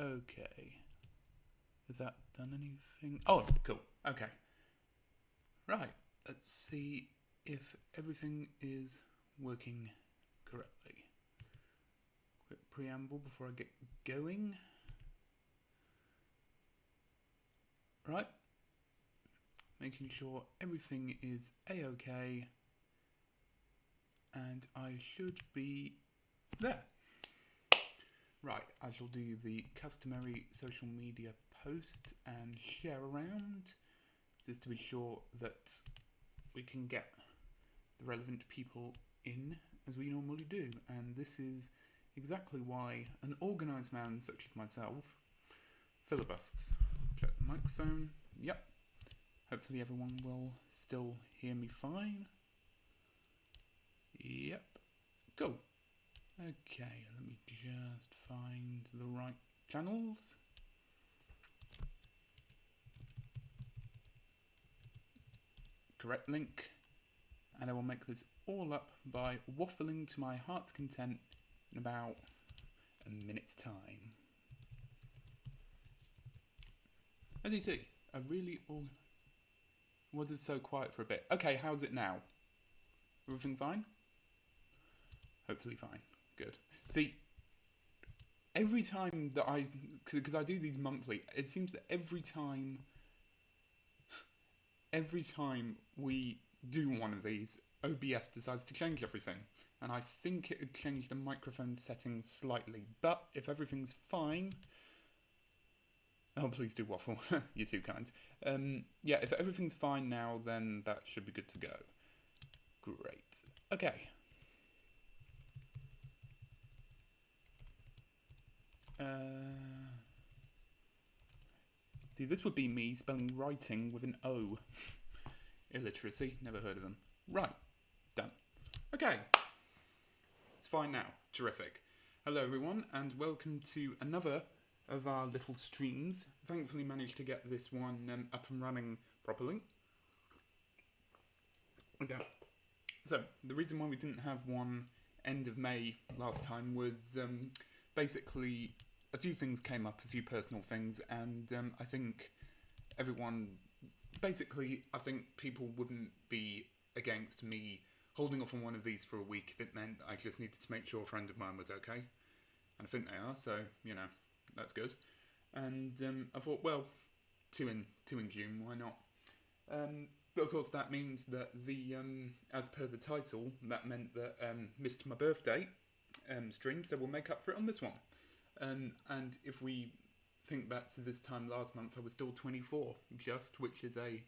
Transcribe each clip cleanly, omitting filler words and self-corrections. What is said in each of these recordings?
Okay. Has that done anything? Oh, cool. Okay. Right. Let's see if everything is working correctly. Quick preamble before I get going. Right. Making sure everything is a-okay. And I should be there. Right, I shall do the customary social media post and share around, just to be sure that we can get the relevant people in as we normally do. And this is exactly why an organised man such as myself filibusts. Check the microphone. Yep. Hopefully everyone will still hear me fine. Yep. Cool. Okay, let me just find the right channels. Correct link. And I will make this all up by waffling to my heart's content in about a minute's time. As you see, I really was it so quiet for a bit. Okay, how's it now? Everything fine? Hopefully fine. Good. See, every time that because I do these monthly, it seems that every time we do one of these, OBS decides to change everything. And I think it had changed the microphone settings slightly. But if everything's fine... Oh, please do waffle. You're too kind. Yeah, if everything's fine now, then that should be good to go. Great. Okay. See, this would be me spelling writing with an O. Illiteracy, never heard of them. Right, done. Okay, it's fine now. Terrific. Hello everyone, and welcome to another of our little streams. Thankfully managed to get this one up and running properly. Okay, so the reason why we didn't have one end of May last time was basically a few things came up, a few personal things, and I think everyone, basically, I think people wouldn't be against me holding off on one of these for a week if it meant I just needed to make sure a friend of mine was okay. And I think they are, so, you know, that's good. And I thought, well, two in June, why not? But of course that means that as per the title, that meant that missed my birthday stream, so we'll make up for it on this one. And if we think back to this time last month, I was still 24, which is a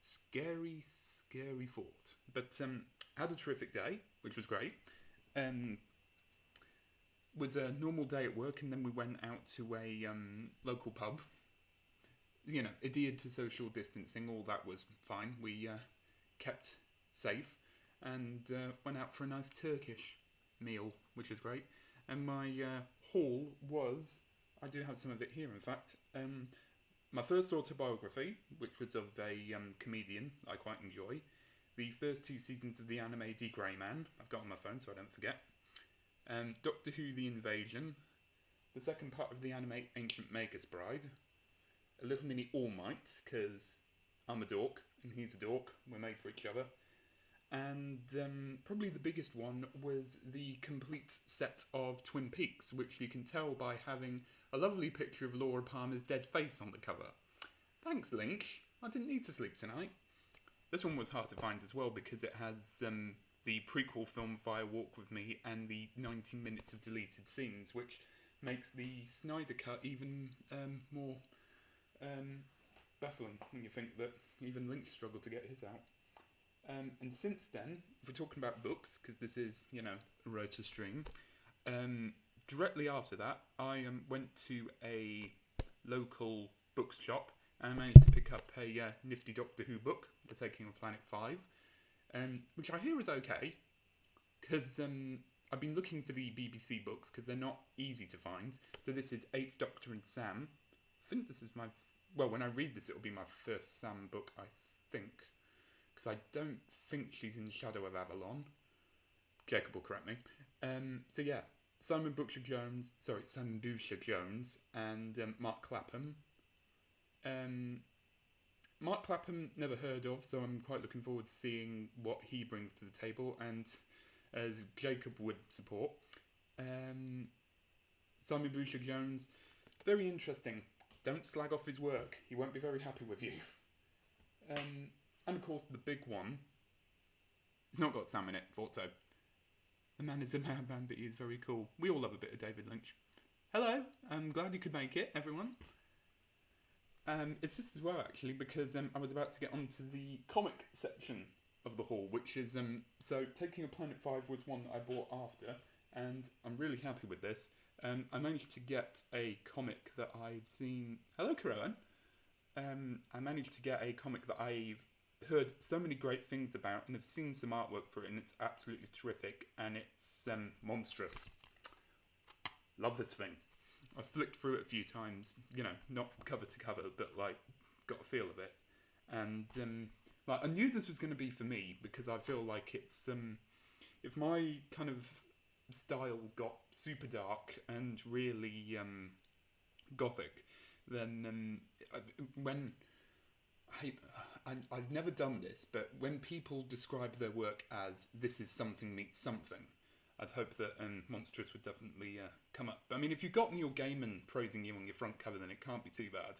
scary, scary thought. But had a terrific day, which was great. Was a normal day at work, and then we went out to a local pub. You know, adhered to social distancing, all that was fine. We kept safe, and went out for a nice Turkish meal, which was great. And my haul was, I do have some of it here in fact, my first autobiography, which was of a comedian I quite enjoy, the first 2 seasons of the anime D Grey Man, I've got on my phone so I don't forget, Doctor Who The Invasion, the second part of the anime Ancient Magus Bride, a little mini All Might, because I'm a dork and he's a dork, we're made for each other. And probably the biggest one was the complete set of Twin Peaks, which you can tell by having a lovely picture of Laura Palmer's dead face on the cover. Thanks, Link. I didn't need to sleep tonight. This one was hard to find as well because it has the prequel film Fire Walk With Me and the 19 minutes of deleted scenes, which makes the Snyder Cut even more baffling when you think that even Link struggled to get his out. And since then, if we're talking about books, because this is, you know, a writer stream, directly after that, I went to a local bookshop and I managed to pick up a nifty Doctor Who book, The Taking of Planet 5, which I hear is okay, because I've been looking for the BBC books, because they're not easy to find. So this is 8th Doctor and Sam. I think this is my, well, when I read this, it'll be my first Sam book, I think. Because I don't think she's in Shadow of Avalon. Jacob will correct me. So yeah, Simon Boucher Jones, and Mark Clapham. Mark Clapham, never heard of, so I'm quite looking forward to seeing what he brings to the table, and as Jacob would support. Simon Boucher Jones, very interesting. Don't slag off his work, he won't be very happy with you. And of course, the big one. It's not got Sam in it, thought so. The man is a madman, but he is very cool. We all love a bit of David Lynch. Hello, I'm glad you could make it, everyone. It's just as well, actually, because I was about to get onto the comic section of the haul, which is, so Taking a Planet 5 was one that I bought after, and I'm really happy with this. I managed to get a comic that I've seen... Hello, Caroline. I managed to get a comic that I've heard so many great things about, and have seen some artwork for it, and it's absolutely terrific, and it's monstrous. Love this thing. I've flicked through it a few times, you know, not cover to cover, but like got a feel of it. And like I knew this was going to be for me, because I feel like it's if my kind of style got super dark and really gothic, then I've never done this, but when people describe their work as this is something meets something, I'd hope that Monstrous would definitely come up. But I mean, if you've got Neil Gaiman praising you on your front cover, then it can't be too bad.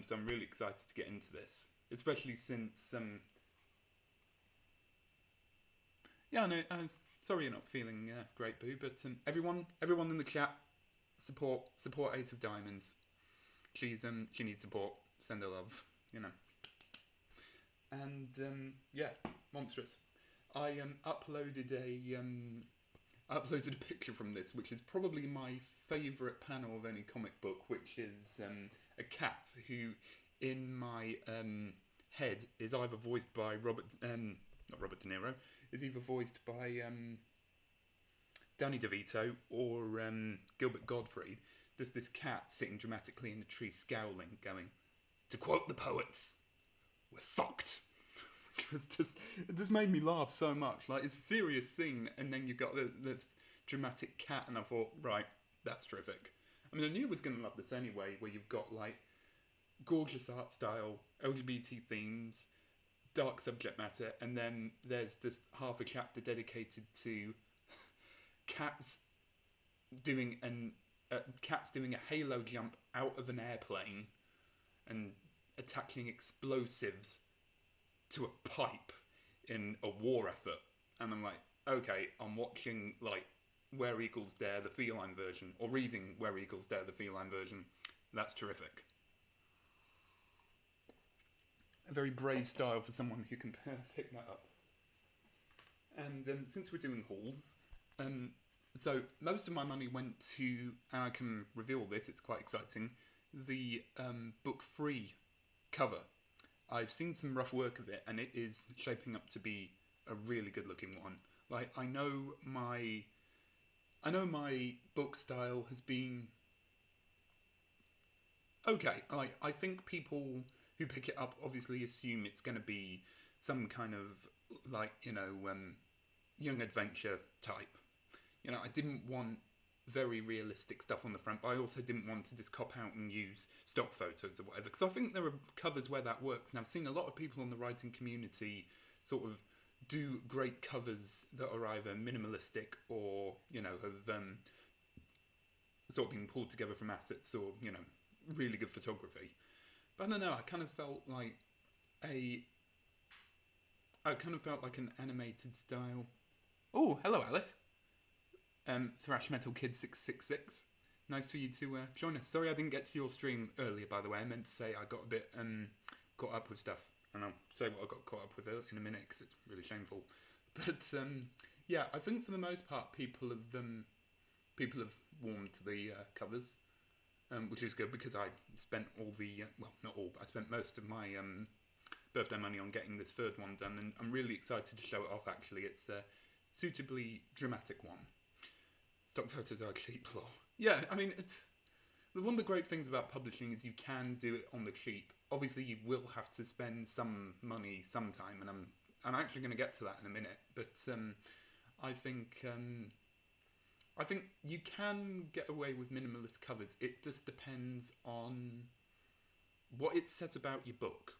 So I'm really excited to get into this, especially since sorry you're not feeling great, Boo, but everyone in the chat, support Ace of Diamonds. She needs support. Send her love, you know. And yeah, Monstrous. I uploaded a picture from this, which is probably my favourite panel of any comic book, which is a cat who, in my head, is either voiced by not Robert De Niro, is either voiced by Danny DeVito or Gilbert Gottfried. There's this cat sitting dramatically in a tree, scowling, going, to quote the poets, "We're fucked." It just made me laugh so much. Like, it's a serious scene, and then you've got this dramatic cat, and I thought, right, that's terrific. I mean, I knew I was going to love this anyway, where you've got, like, gorgeous art style, LGBT themes, dark subject matter, and then there's this half a chapter dedicated to cats doing a halo jump out of an airplane and attaching explosives to a pipe in a war effort. And I'm like, okay, I'm watching like Where Eagles Dare, the feline version, or reading Where Eagles Dare, the feline version. That's terrific. A very brave style for someone who can pick that up. And since we're doing hauls, so most of my money went to, and I can reveal this, it's quite exciting, the book 3 cover. I've seen some rough work of it, and it is shaping up to be a really good looking one. Like, I know my book style has been okay. Like, I think people who pick it up obviously assume it's going to be some kind of, like, you know, young adventure type. You know, I didn't want very realistic stuff on the front, but I also didn't want to just cop out and use stock photos or whatever, because I think there are covers where that works, and I've seen a lot of people in the writing community sort of do great covers that are either minimalistic or, you know, have sort of been pulled together from assets or, you know, really good photography. But I don't know, I kind of felt like an animated style. Oh, hello, Alice. Thrash Metal Kid 666. Nice for you to join us. Sorry I didn't get to your stream earlier, by the way. I meant to say I got a bit caught up with stuff, and I'll say what I got caught up with in a minute because it's really shameful. But yeah, I think for the most part people have warmed to the covers, which is good because I spent all the well, not all, but I spent most of my birthday money on getting this third one done, and I'm really excited to show it off. Actually, it's a suitably dramatic one. Stock photos are cheap, lol. Yeah, I mean, it's one of the great things about publishing is you can do it on the cheap. Obviously, you will have to spend some money sometime, and I'm actually going to get to that in a minute. But I think I think you can get away with minimalist covers. It just depends on what it says about your book.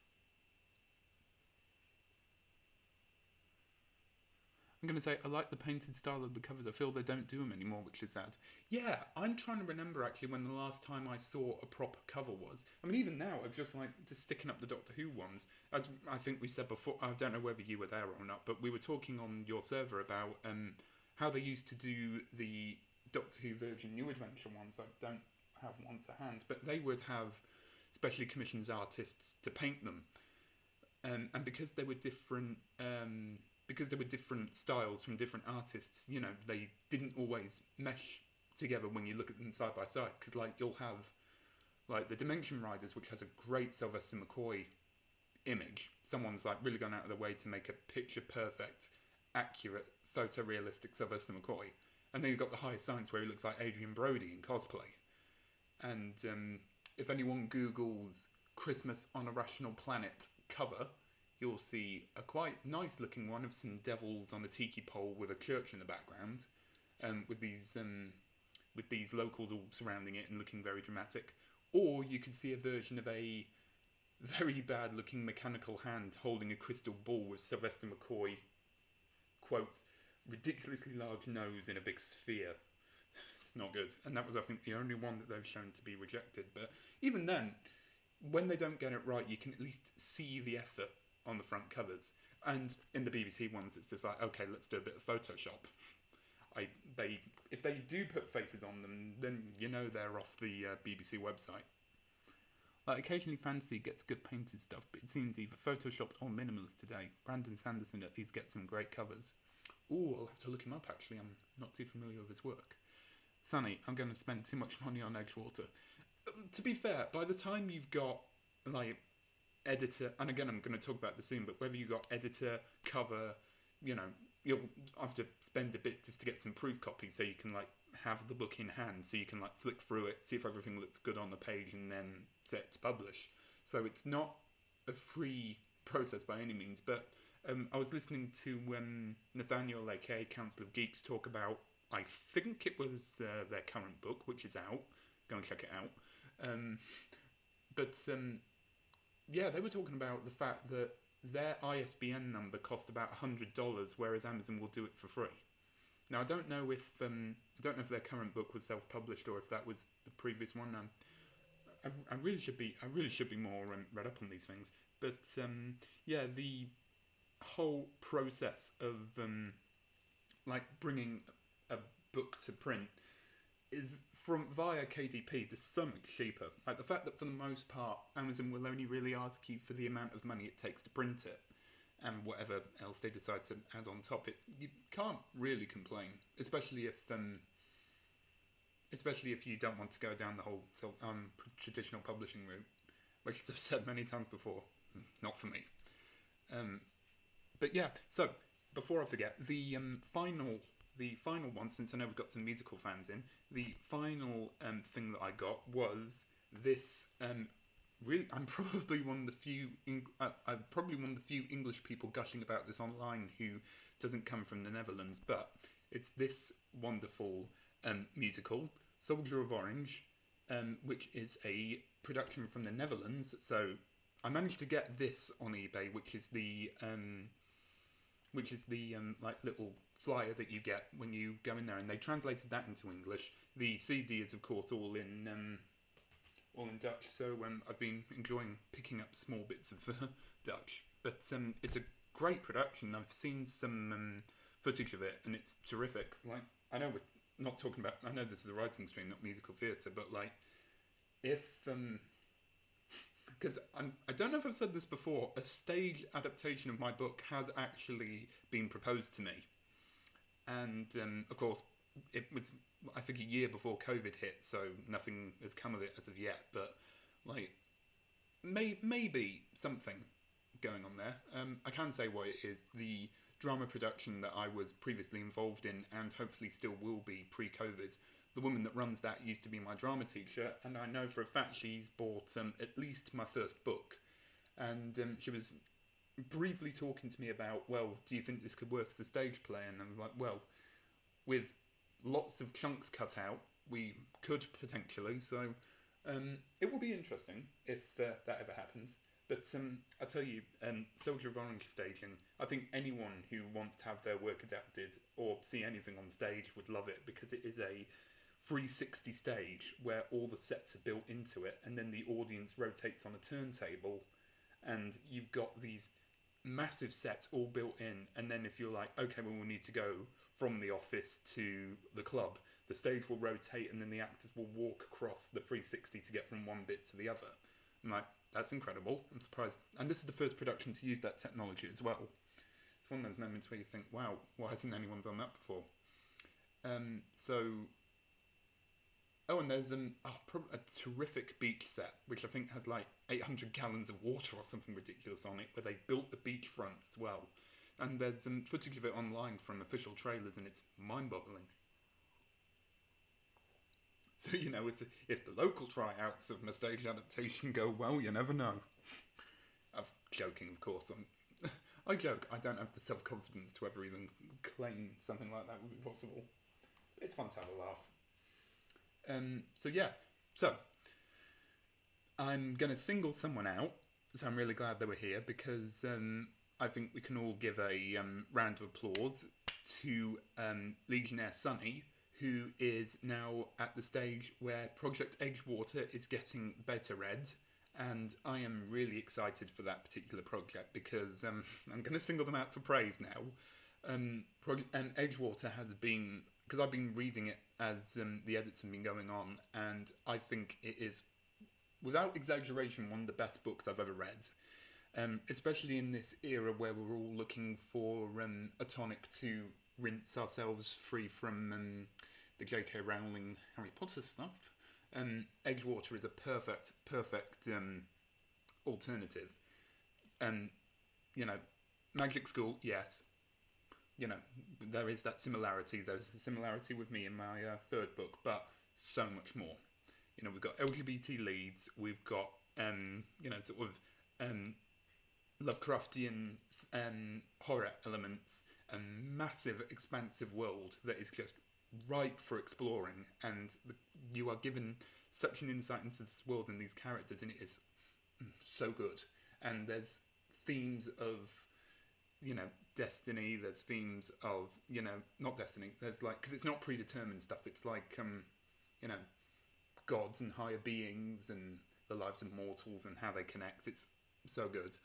I'm going to say I like the painted style of the covers. I feel they don't do them anymore, which is sad. Yeah, I'm trying to remember actually when the last time I saw a proper cover was. I mean, even now, I've just sticking up the Doctor Who ones. As I think we said before, I don't know whether you were there or not, but we were talking on your server about how they used to do the Doctor Who Virgin New Adventure ones. I don't have one to hand, but they would have specially commissioned artists to paint them, and because they were different. Because there were different styles from different artists, you know, they didn't always mesh together when you look at them side by side. Because, like, you'll have, like, the Dimension Riders, which has a great Sylvester McCoy image. Someone's, like, really gone out of their way to make a picture-perfect, accurate, photorealistic Sylvester McCoy. And then you've got the Higher Science, where he looks like Adrian Brody in cosplay. And if anyone Googles Christmas on a Rational Planet cover, you'll see a quite nice looking one of some devils on a tiki pole with a church in the background, with these locals all surrounding it and looking very dramatic. Or you could see a version of a very bad looking mechanical hand holding a crystal ball with Sylvester McCoy, quotes, ridiculously large nose in a big sphere. It's not good. And that was, I think, the only one that they've shown to be rejected. But even then, when they don't get it right, you can at least see the effort on the front covers. And in the BBC ones, it's just like, okay, let's do a bit of Photoshop. If they do put faces on them, then you know they're off the BBC website. Like, occasionally fantasy gets good painted stuff, but it seems either photoshopped or minimalist today. Brandon Sanderson at least gets some great covers. Ooh, I'll have to look him up actually, I'm not too familiar with his work. Sunny, I'm going to spend too much money on Edgewater. To be fair, by the time you've got, like, editor, and again I'm going to talk about this soon, but whether you got editor, cover, you know, you'll have to spend a bit just to get some proof copies so you can, like, have the book in hand, so you can, like, flick through it, see if everything looks good on the page, and then set it to publish. So it's not a free process by any means, but I was listening to Nathaniel, aka Council of Geeks, talk about, I think it was their current book, which is out. Go and check it out. Yeah, they were talking about the fact that their ISBN number cost about $100, whereas Amazon will do it for free. Now, I don't know if their current book was self-published or if that was the previous one. I really should be more read up on these things. But yeah, the whole process of like bringing a book to print is via KDP just so much cheaper. Like the fact that for the most part Amazon will only really ask you for the amount of money it takes to print it, and whatever else they decide to add on top, you can't really complain, especially if you don't want to go down the whole traditional publishing route, which as I've said many times before, not for me. But yeah, so before I forget, the final one, since I know we've got some musical fans in, the final thing that I got was this. Really, I'm probably one of the few. I'm probably one of the few English people gushing about this online who doesn't come from the Netherlands, but it's this wonderful musical, Soldier of Orange, which is a production from the Netherlands. So I managed to get this on eBay, which is the like little flyer that you get when you go in there, and they translated that into English. The CD is of course all in Dutch, so I've been enjoying picking up small bits of Dutch. But it's a great production. I've seen some footage of it, and it's terrific. Like, I know we're not talking about. I know this is a writing stream, not musical theatre, but like, if because I don't know if I've said this before, a stage adaptation of my book has actually been proposed to me, and of course it was, I think, a year before COVID hit, so nothing has come of it as of yet, but like maybe something going on there. I can say what it is. The drama production that I was previously involved in, and hopefully still will be pre-COVID, the woman that runs that used to be my drama teacher, and I know for a fact she's bought at least my first book, and she was briefly talking to me about, well, do you think this could work as a stage play? And I'm like, well, with lots of chunks cut out. We could potentially, so it will be interesting if that ever happens. But I tell you, Soldier of Orange staging, I think anyone who wants to have their work adapted or see anything on stage would love it, because it is a 360 stage where all the sets are built into it, and then the audience rotates on a turntable, and you've got these massive sets all built in, and then if you're like, okay, well, we need to go from the office to the club, the stage will rotate, and then the actors will walk across the 360 to get from one bit to the other. I'm like, that's incredible. I'm surprised. And this is the first production to use that technology as well. It's one of those moments where you think, wow, why hasn't anyone done that before? Oh, and there's a terrific beach set, which I think has like 800 gallons of water or something ridiculous on it, where they built the beachfront as well. And there's some footage of it online from official trailers, and it's mind-boggling. So, if the local tryouts of my stage adaptation go well, you never know. I'm joking, of course. I joke. I don't have the self-confidence to ever even claim something like that would be possible. It's fun to have a laugh. So I'm going to single someone out. So I'm really glad they were here, because I think we can all give a round of applause to Legionnaire Sunny, who is now at the stage where Project Edgewater is getting beta read, and I am really excited for that particular project, because I'm going to single them out for praise now. And Edgewater has been, because I've been reading it as the edits have been going on, and I think it is, without exaggeration, one of the best books I've ever read. Especially in this era where we're all looking for a tonic to rinse ourselves free from the J.K. Rowling Harry Potter stuff. Edgewater is a perfect alternative. Magic School, yes. There is that similarity. There's a similarity with me in my third book, but so much more. We've got LGBT leads, we've got, Lovecraftian horror elements, a massive, expansive world that is just ripe for exploring, and you are given such an insight into this world and these characters, and it is so good. And there's themes of, destiny, there's themes of, not destiny, there's because it's not predetermined stuff, it's gods and higher beings and the lives of mortals and how they connect. It's so good.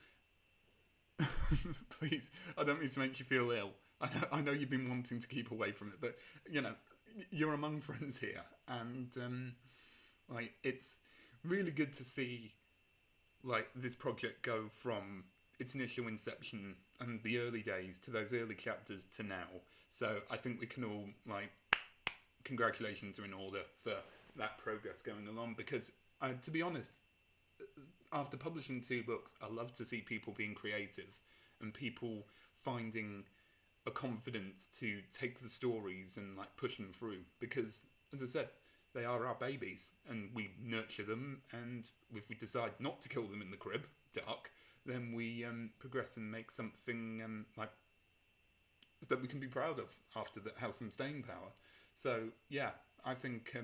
Please, I don't mean to make you feel ill. I know you've been wanting to keep away from it, but you're among friends here, and it's really good to see this project go from its initial inception and the early days to those early chapters to now. So I think we can all congratulations are in order for that progress going along, because to be honest, after publishing 2 books, I love to see people being creative and people finding a confidence to take the stories and push them through, because, as I said, they are our babies and we nurture them, and if we decide not to kill them in the crib, dark, then we progress and make something that we can be proud of after that has some staying power. So yeah, I think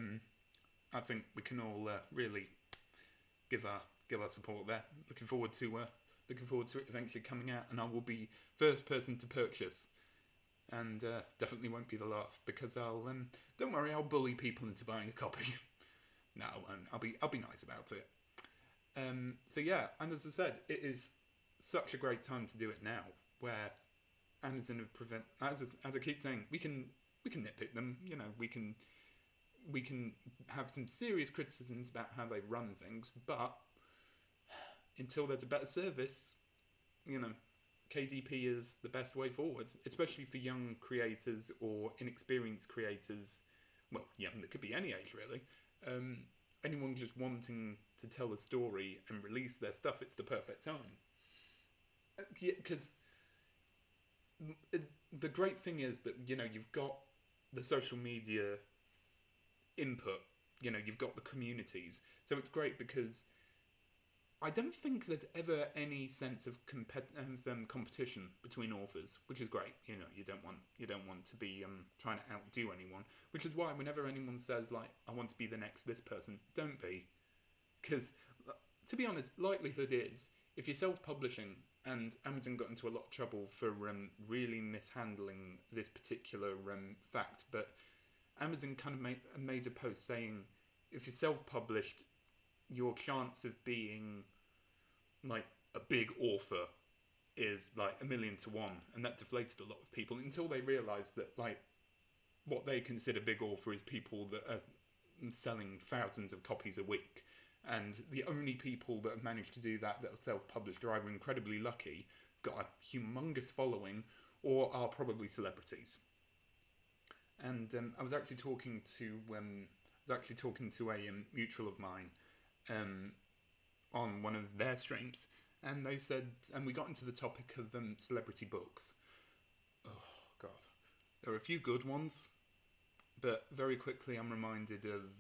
we can all really give our support there. Looking forward to it eventually coming out, and I will be first person to purchase, and definitely won't be the last, because I'll don't worry, I'll bully people into buying a copy. No, I won't. I'll be nice about it. So yeah, and as I said, it is such a great time to do it now, where Amazon have as I keep saying, we can nitpick them. We can have some serious criticisms about how they run things, but until there's a better service, KDP is the best way forward, especially for young creators or inexperienced creators. Well, young, that could be any age really. Anyone just wanting to tell a story and release their stuff, it's the perfect time. Because the great thing is that, you've got the social media input, you've got the communities. So it's great because I don't think there's ever any sense of competition between authors, which is great. You know, you don't want to be trying to outdo anyone, which is why whenever anyone says like I want to be the next this person, don't be, because to be honest, likelihood is if you're self-publishing, and Amazon got into a lot of trouble for really mishandling this particular fact, but Amazon kind of made a post saying if you're self-published, your chance of being like a big author is like 1,000,000 to 1, and that deflated a lot of people until they realised that like what they consider big author is people that are selling thousands of copies a week, and the only people that have managed to do that are self-published are either incredibly lucky, got a humongous following, or are probably celebrities. And I was actually talking to a mutual of mine on one of their streams, and they said, and we got into the topic of celebrity books. Oh God, there are a few good ones, but very quickly I'm reminded of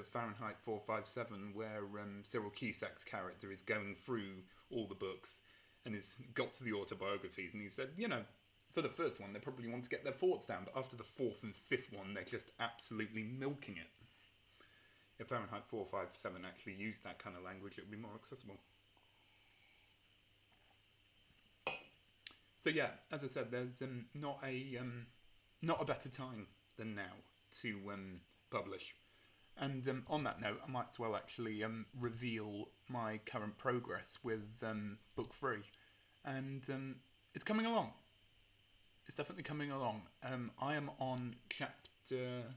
Fahrenheit 457, where Cyril Cusack's character is going through all the books and has got to the autobiographies, and he said, you know, for the first one, they probably want to get their thoughts down, but after the fourth and fifth one, they're just absolutely milking it. If Fahrenheit 457 actually used that kind of language, it would be more accessible. So yeah, as I said, there's not a better time than now to publish. And on that note, I might as well actually reveal my current progress with book 3, and it's coming along. It's definitely coming along. I am on chapter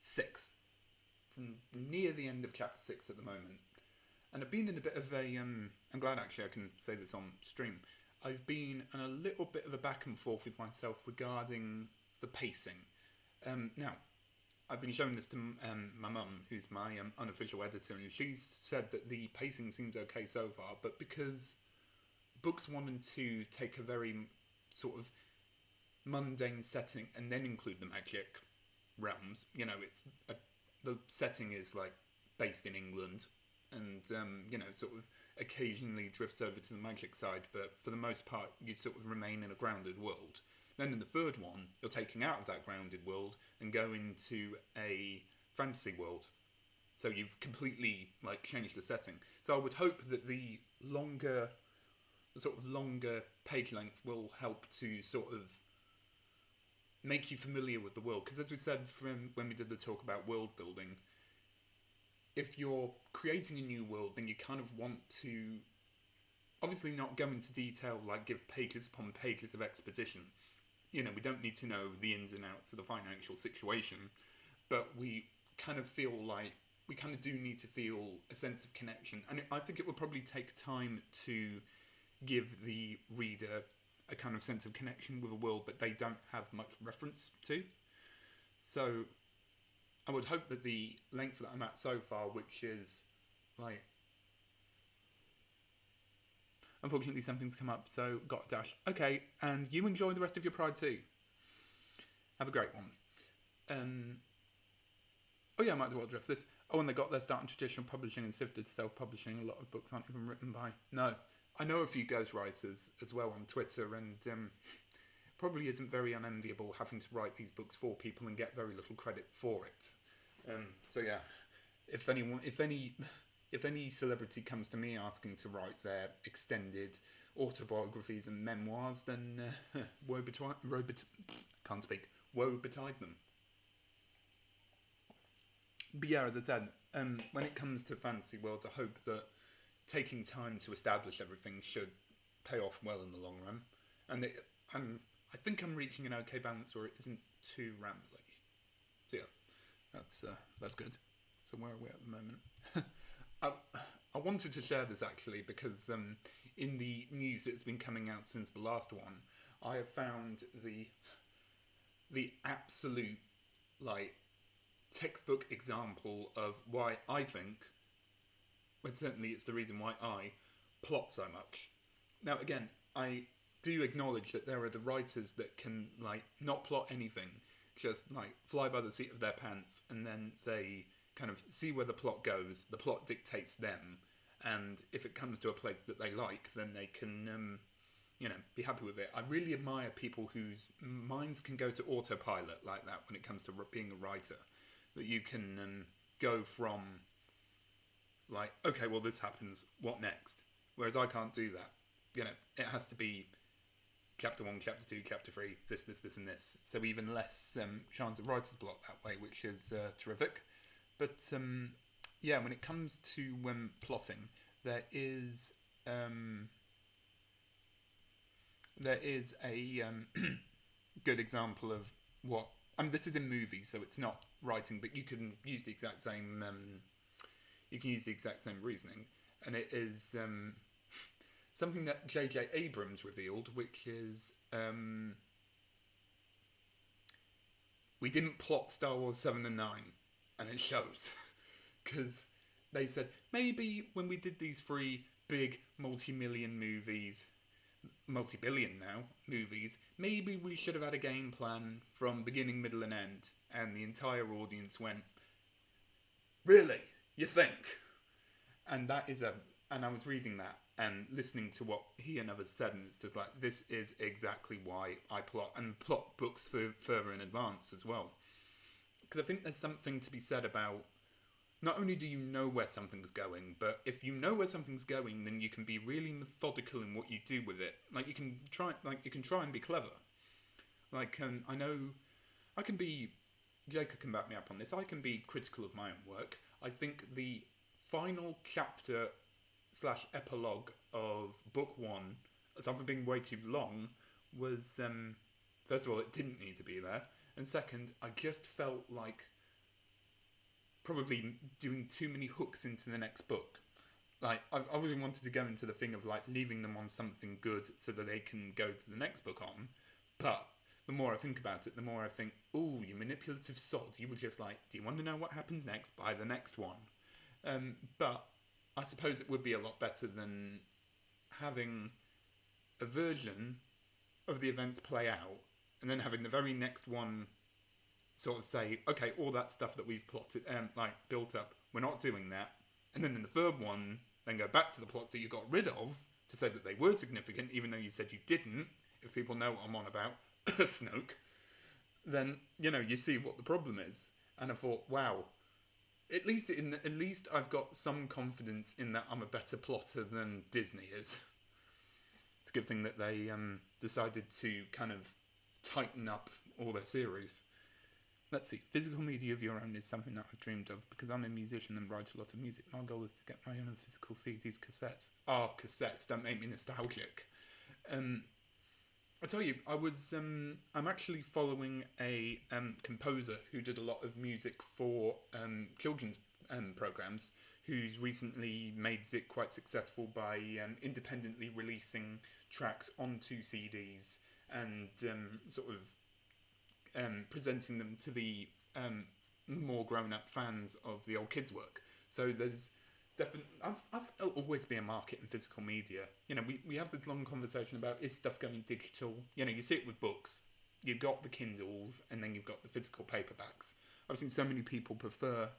6, from near the end of chapter 6 at the moment, and I've been in a bit of a. I'm glad actually I can say this on stream. I've been in a little bit of a back and forth with myself regarding the pacing. Now, I've been showing this to my mum, who's my unofficial editor, and she's said that the pacing seems okay so far, but because books 1 and 2 take a very sort of mundane setting and then include the magic realms, you know, the setting is like based in England, and you know, sort of occasionally drifts over to the magic side, but for the most part you sort of remain in a grounded world. Then in the third one, you're taking out of that grounded world and go into a fantasy world. So you've completely like changed the setting. So I would hope that the longer page length will help to sort of make you familiar with the world. Because as we said from when we did the talk about world building, if you're creating a new world, then you kind of want to obviously not go into detail, like give pages upon pages of exposition. You know, we don't need to know the ins and outs of the financial situation, but we kind of feel like we kind of do need to feel a sense of connection. And I think it will probably take time to give the reader a kind of sense of connection with a world that they don't have much reference to. So I would hope that the length that I'm at so far, which is like... Unfortunately, something's come up, so got a dash. Okay, and you enjoy the rest of your Pride too. Have a great one. Oh yeah, I might as well address this. Oh, and they got their start in traditional publishing and shifted to self-publishing. A lot of books aren't even written by... No, I know a few ghostwriters as well on Twitter, and probably isn't very unenviable having to write these books for people and get very little credit for it. So yeah, if any celebrity comes to me asking to write their extended autobiographies and memoirs, then woe betide them. But yeah, as I said, when it comes to fantasy worlds, I hope that taking time to establish everything should pay off well in the long run. And I think I'm reaching an okay balance where it isn't too rambly. So yeah, that's good. So where are we at the moment? I wanted to share this actually because in the news that's been coming out since the last one, I have found the absolute like textbook example of why I think, but certainly it's the reason why I plot so much. Now again, I do acknowledge that there are the writers that can like not plot anything, just like fly by the seat of their pants, and then they kind of see where the plot goes. The plot dictates them, and if it comes to a place that they like, then they can, be happy with it. I really admire people whose minds can go to autopilot like that when it comes to being a writer. That you can go from, like, okay, well, this happens, what next? Whereas I can't do that. It has to be chapter 1, chapter 2, chapter 3, this, and this. So even less chance of writer's block that way, which is terrific. But, when it comes to plotting, there is a good example of what... I mean, this is in movies, so it's not writing, but you can use the exact same... reasoning. And it is... something that J.J. Abrams revealed, which is we didn't plot Star Wars 7 and 9, and it shows. Because they said, maybe when we did these 3 big multi-billion now, movies, maybe we should have had a game plan from beginning, middle and end. And the entire audience went, really? You think? And that is and I was reading that and listening to what he and others said, and it's just like, this is exactly why I plot books further in advance as well. Because I think there's something to be said about, not only do you know where something's going, but if you know where something's going, then you can be really methodical in what you do with it. Like, you can try and be clever. Like, I know, I can be, Jacob can back me up on this, I can be critical of my own work. I think the final chapter / epilogue of book 1, aside from being way too long, was, first of all, it didn't need to be there, and second, I just felt like probably doing too many hooks into the next book. Like, I really wanted to go into the thing of, like, leaving them on something good so that they can go to the next book on, but the more I think about it, the more I think, ooh, you manipulative sod, you were just like, do you want to know what happens next? Buy the next one. But I suppose it would be a lot better than having a version of the events play out and then having the very next one sort of say, okay, all that stuff that we've plotted, built up, we're not doing that. And then in the third one, then go back to the plots that you got rid of to say that they were significant, even though you said you didn't. If people know what I'm on about, Snoke, then, you see what the problem is. And I thought, wow, at least I've got some confidence in that I'm a better plotter than Disney is. It's a good thing that they decided to kind of tighten up all their series. Let's see, physical media of your own is something that I've dreamed of because I'm a musician and write a lot of music. My goal is to get my own physical CDs, cassettes. Cassettes, don't make me nostalgic. I tell you, I'm actually following a composer who did a lot of music for children's programs, who's recently made it quite successful by independently releasing tracks onto CDs and presenting them to the more grown-up fans of the old kids' work. So there's definitely, I think there'll always be a market in physical media. We have this long conversation about, is stuff going digital? You see it with books. You've got the Kindles, and then you've got the physical paperbacks. I've seen so many people prefer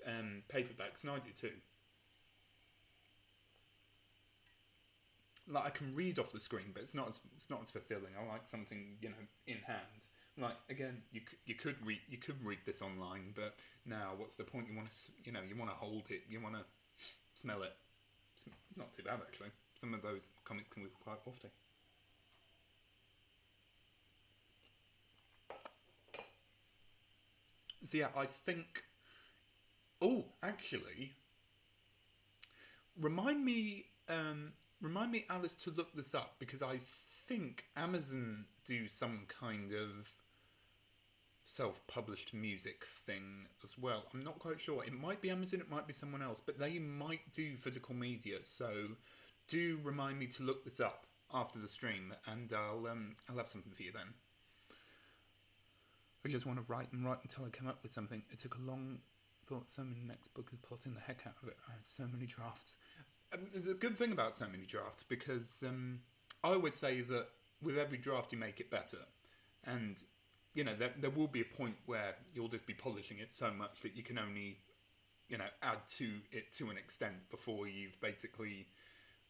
paperbacks, and I do too. Like, I can read off the screen, but it's not as fulfilling. I like something, in hand. Like, again, you could read this online, but now what's the point? You want to hold it, you want to smell it. It's not too bad, actually. Some of those comics can be quite lofty. So yeah, I think... Oh, actually... Remind me, Alice, to look this up, because I think Amazon do some kind of self-published music thing as well. I'm not quite sure. It might be Amazon, it might be someone else, but they might do physical media, so do remind me to look this up after the stream, and I'll have something for you then. I just want to write until I come up with something. It took a long thought. So many next book is plotting the heck out of it. I had so many drafts. There's a good thing about so many drafts, because I always say that with every draft you make it better, and there will be a point where you'll just be polishing it so much that you can only add to it to an extent before you've basically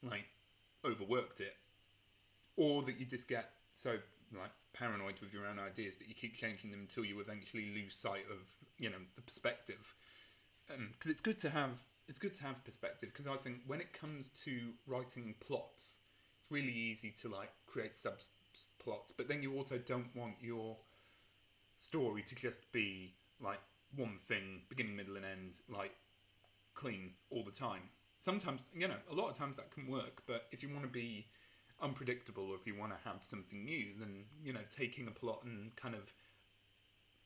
like overworked it, or that you just get so like paranoid with your own ideas that you keep changing them until you eventually lose sight of the perspective. Because it's good to have perspective, because I think when it comes to writing plots, it's really easy to like create subplots, but then you also don't want your story to just be like one thing, beginning, middle, and end, like clean all the time. Sometimes, a lot of times that can work, but if you want to be unpredictable, or if you want to have something new, then taking a plot and kind of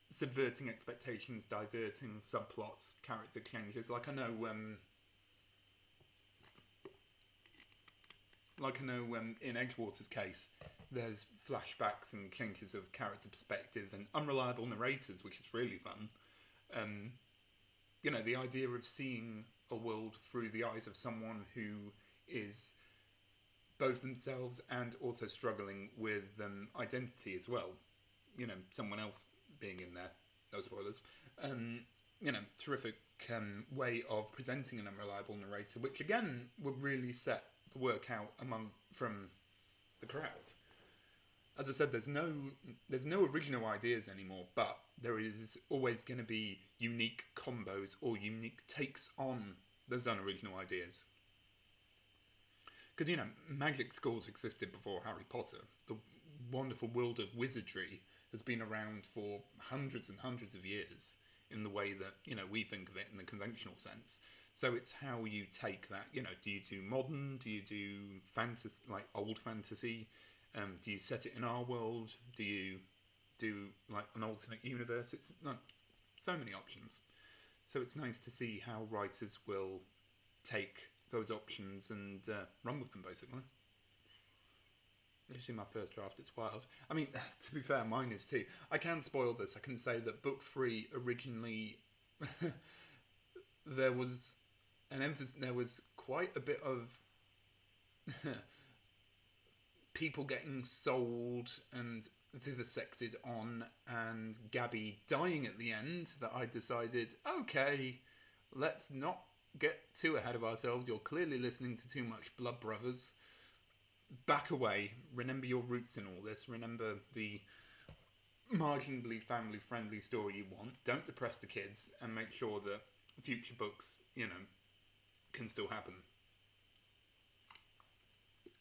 subverting expectations, diverting subplots, character changes. Like I know in Edgewater's case, there's flashbacks and changes of character perspective and unreliable narrators, which is really fun. The idea of seeing a world through the eyes of someone who is both themselves and also struggling with identity as well. Someone else being in there. No spoilers. Terrific way of presenting an unreliable narrator, which again would really set the work out from the crowd. As I said, there's no original ideas anymore, but there is always going to be unique combos or unique takes on those unoriginal ideas. Because, magic schools existed before Harry Potter. The wonderful world of wizardry has been around for hundreds and hundreds of years in the way that, we think of it in the conventional sense. So it's how you take that, do you do modern? Do you do fantasy, like old fantasy? Do you set it in our world? Do you do like an alternate universe? It's like so many options. So it's nice to see how writers will take those options and run with them, basically. You see my first draft, it's wild. I mean, to be fair, mine is too. I can spoil this. I can say that book 3 originally there was an emphasis. There was quite a bit of people getting sold and vivisected on, and Gabby dying at the end, that I decided, okay, let's not get too ahead of ourselves. You're clearly listening to too much Blood Brothers. Back away. Remember your roots in all this. Remember the marginally family-friendly story you want. Don't depress the kids, and make sure that future books, can still happen.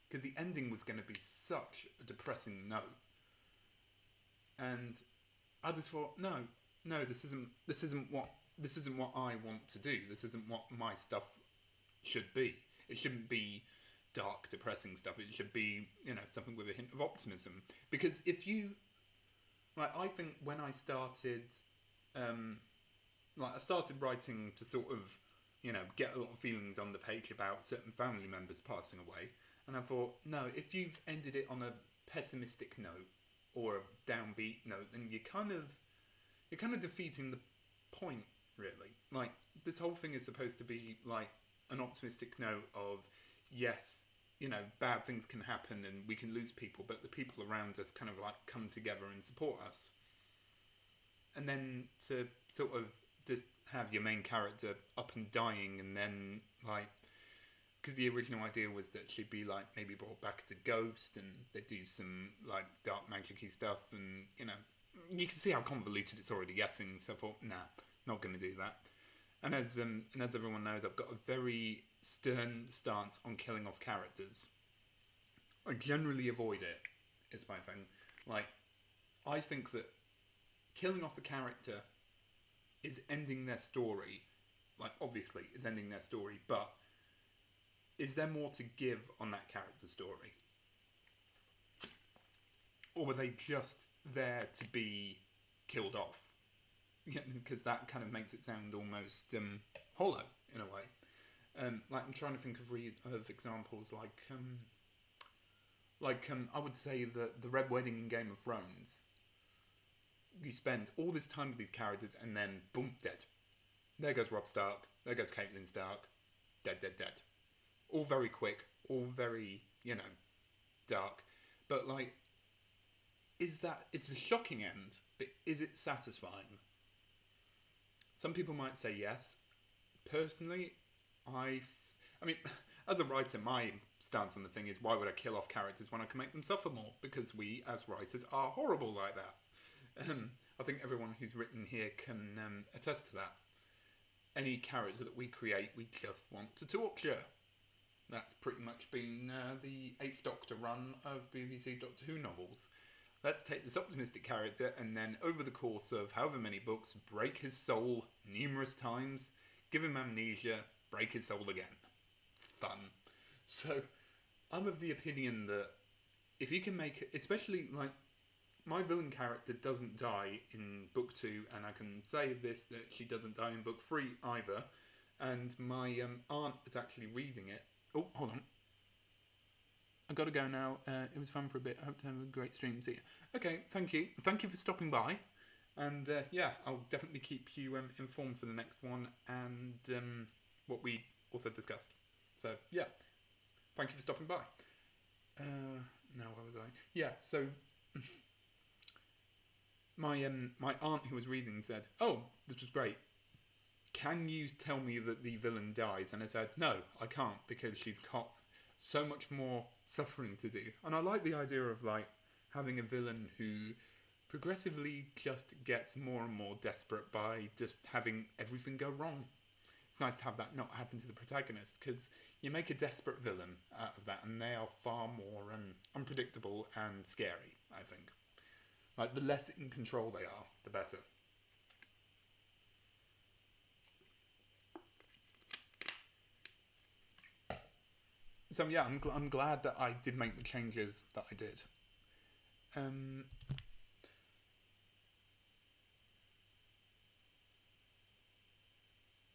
Because the ending was going to be such a depressing note. And I just thought, no, this isn't what I want to do. This isn't what my stuff should be. It shouldn't be dark, depressing stuff. It should be, something with a hint of optimism. Because if you, I think when I started, I started writing to sort of, get a lot of feelings on the page about certain family members passing away. And I thought, no, if you've ended it on a pessimistic note or a downbeat note, then you're kind of defeating the point, really. Like, this whole thing is supposed to be like an optimistic note of, yes, bad things can happen and we can lose people, but the people around us kind of like come together and support us. And then to sort of just have your main character up and dying, and then like, because the original idea was that she'd be like maybe brought back as a ghost, and they do some like dark magic-y stuff, and you can see how convoluted it's already getting. So I thought, nah, not going to do that. And as everyone knows, I've got a very stern stance on killing off characters. I generally avoid it. It's my thing. Like, I think that killing off a character is ending their story. Like, obviously, it's ending their story, but is there more to give on that character story? Or were they just there to be killed off? Because that kind of makes it sound almost hollow, in a way. I'm trying to think of examples I would say that the Red Wedding in Game of Thrones, you spend all this time with these characters and then, boom, dead. There goes Robb Stark, there goes Catelyn Stark, dead. All very quick, all very, dark. But, it's a shocking end, but is it satisfying? Some people might say yes, personally, I mean, as a writer, my stance on the thing is, why would I kill off characters when I can make them suffer more? Because we, as writers, are horrible like that. I think everyone who's written here can attest to that. Any character that we create, we just want to torture. That's pretty much been the Eighth Doctor run of BBC Doctor Who novels. Let's take this optimistic character and then, over the course of however many books, break his soul numerous times, give him amnesia, break his soul again. Fun. So, I'm of the opinion that if you can make it, especially like, my villain character doesn't die in book 2, and I can say this, that she doesn't die in book 3 either, and my aunt is actually reading it. Oh, hold on. I gotta go now. It was fun for a bit. I hope to have a great stream. See you. Okay, thank you. Thank you for stopping by. And yeah, I'll definitely keep you informed for the next one and what we also discussed. So yeah, thank you for stopping by. Now where was I? Yeah, so my aunt who was reading said, "Oh, this was great. Can you tell me that the villain dies?" And I said, "No, I can't, because she's got so much more suffering to do." And I like the idea of like having a villain who progressively just gets more and more desperate by just having everything go wrong. It's nice to have that not happen to the protagonist, because you make a desperate villain out of that, and they are far more unpredictable and scary, I think. Like, the less in control they are, the better. So yeah, I'm glad that I did make the changes that I did.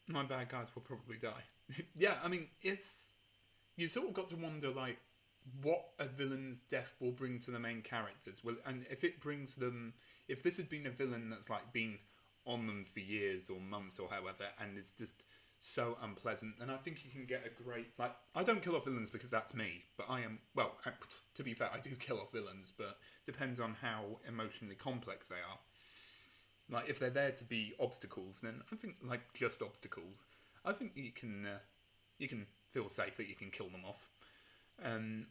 My bad guys will probably die. Yeah, I mean, if you sort of got to wonder, like, what a villain's death will bring to the main characters. Well, and if it brings them, if this had been a villain that's like been on them for years or months or however, and it's just so unpleasant, then I think you can get a great, like, I don't kill off villains because that's me, but I am, well, to be fair, I do kill off villains, but depends on how emotionally complex they are. Like, if they're there to be obstacles, then I think, like, just obstacles, I think you can feel safe that you can kill them off. And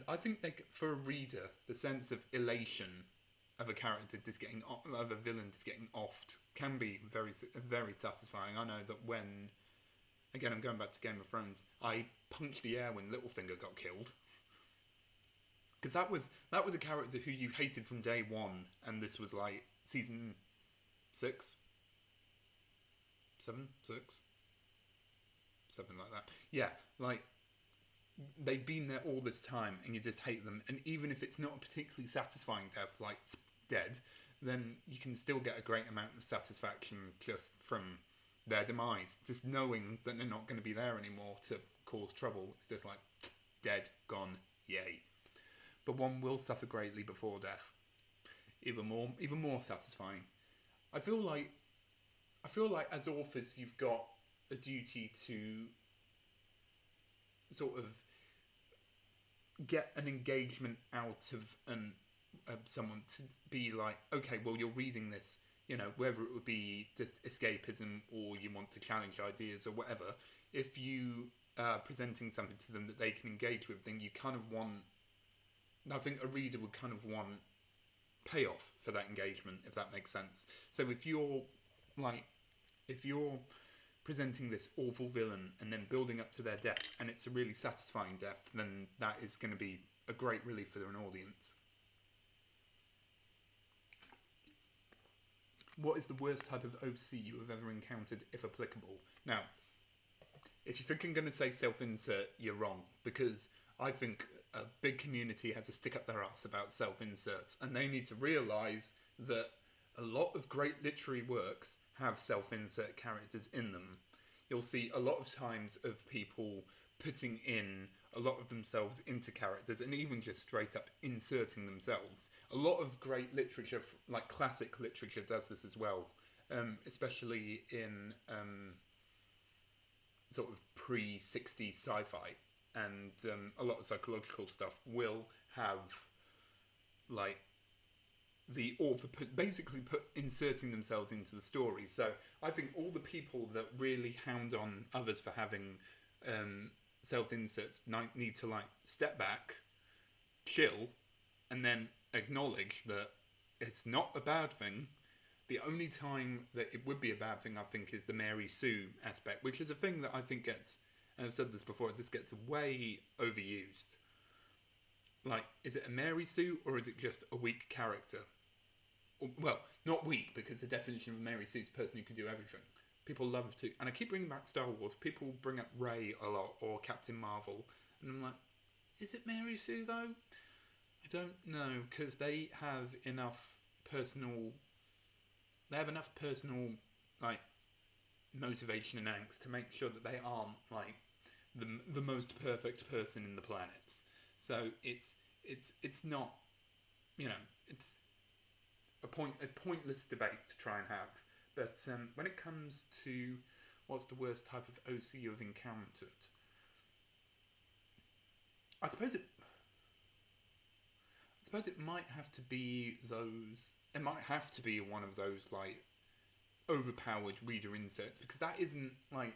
I think, like, for a reader, the sense of elation of a character just getting, of a villain just getting offed can be very, very satisfying. I know that when, again, I'm going back to Game of Thrones, I punched the air when Littlefinger got killed. Because that was a character who you hated from day one, and this was like season 6, 7, 6, something like that. Yeah, like, they've been there all this time, and you just hate them. And even if it's not a particularly satisfying death, like dead, then you can still get a great amount of satisfaction just from their demise. Just knowing that they're not going to be there anymore to cause trouble. It's just like, dead, gone, yay. But one will suffer greatly before death. Even more satisfying. I feel like as authors, you've got a duty to sort of get an engagement out of someone, to be like, okay, well, you're reading this, you know, whether it would be just escapism or you want to challenge ideas or whatever. If you are presenting something to them that they can engage with, then you kind of want, I think a reader would kind of want payoff for that engagement, if that makes sense. So if you're presenting this awful villain and then building up to their death, and it's a really satisfying death, then that is going to be a great relief for an audience. What is the worst type of OC you have ever encountered, if applicable? Now, if you think I'm going to say self-insert, you're wrong, because I think a big community has to stick up their ass about self-inserts, and they need to realise that a lot of great literary works have self-insert characters in them. You'll see a lot of times of people putting in a lot of themselves into characters, and even just straight up inserting themselves. A lot of great literature, like classic literature, does this as well, especially in sort of pre-60s sci-fi. And a lot of psychological stuff will have, like, the author basically inserting themselves into the story. So I think all the people that really hound on others for having self-inserts need to like step back, chill, and then acknowledge that it's not a bad thing. The only time that it would be a bad thing, I think, is the Mary Sue aspect, which is a thing that I think gets, and I've said this before, this gets way overused. Like, is it a Mary Sue or is it just a weak character? Well, not weak, because the definition of Mary Sue is a person who can do everything. People love to, and I keep bringing back Star Wars, people bring up Rey a lot, or Captain Marvel, and I'm like, is it Mary Sue though? I don't know, because they have enough personal, like, motivation and angst to make sure that they aren't, like, the most perfect person in the planet. So it's not, you know, it's a pointless debate to try and have. But when it comes to what's the worst type of OC you've encountered, I suppose it might have to be those. It might have to be one of those like overpowered reader inserts, because that isn't like.